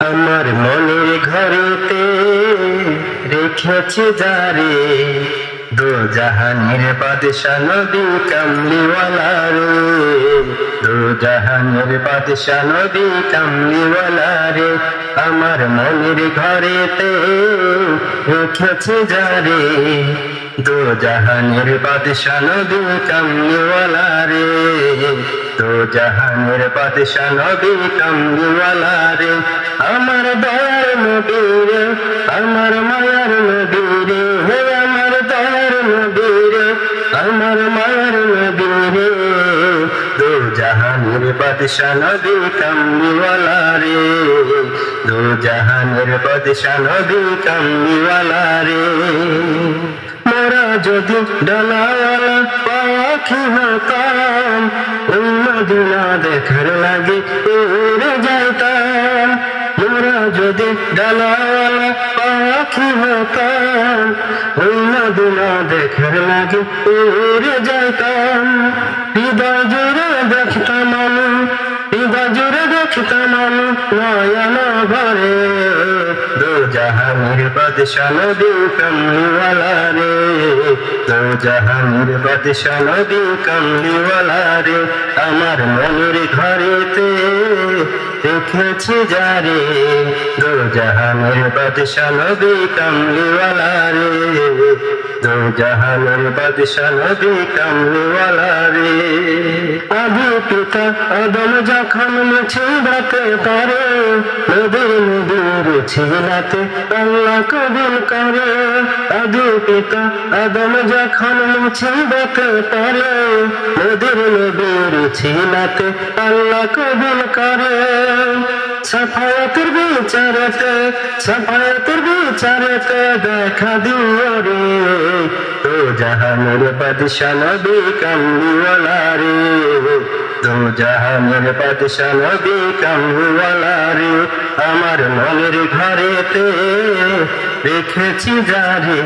আমার মনের ঘরেতে রেখেছি যারে, দো জাহানের বাদশা নবী কামলিওয়ালা রে, দো জাহানের বাদশা নবী কামলিওয়ালা রে। আমার মনের ঘরেতে রেখেছি যারে, দো জাহানের বাদশা নবী কামলিওয়ালা রে, দো জাহানের বাদশা নবী কামলিওয়ালা রে। আমার দয়ার নবী রে, আমার মায়ার নবী রে, হে আমার দয়ার নবী রে, আমার মায়ার নবী রে, দো জাহানের বাদশা নবী কামলিওয়ালা রে, দো জাহানের বাদশা নবী কামলিওয়ালা রে। মোরা যদি ডানাওয়ালা পাখি হতাম, ওই মদিনা দেখার লাগে উড়ে যাইতাম। মোরা যদি ডানাওয়ালা পাখি হতাম, ওই মদিনা দেখার লাগে উড়ে যাইতাম। হৃদয় জুড়ে দেখতাম আমি, হৃদয় জুড়ে দেখতাম আমি নয়ন ভরে, দো জাহানের বাদশা নবী কামলিওয়ালা রে, দো জাহানের বাদশা নবী কামলিওয়ালা রে। আমার মনের ঘরেতে রেখেছি যারে, দো জাহানের বাদশা নবী কামলিওয়ালা রে, দো জাহানের বাদশা নবী কামলিওয়ালা রে। আদি পিতা আদম যখন মুছিবাতে পারে, নবীর নবীর ছিলাতে আল্লাহ কবুল করে। আদি পিতা আদম যখন মুছিবাতে পারে, নবীর নবীর ছিলাতে আল্লাহ কবুল করে। সাফায়াতের বিচারেতে, সাফায়াতের বিচারেতে দেখা দিও রে, দো জাহানের বাদশা নবী কামলিওয়ালা রে, দো জাহানের বাদশা নবী কামলিওয়ালা রে। আমার মনের ঘরেতে রেখেছি যারে,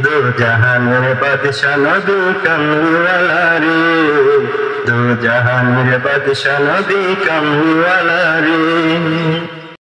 দো জাহানের বাদশা নবী কামলিওয়ালা রে, দো জাহানের বাদশা নবী কামলিওয়ালা রে।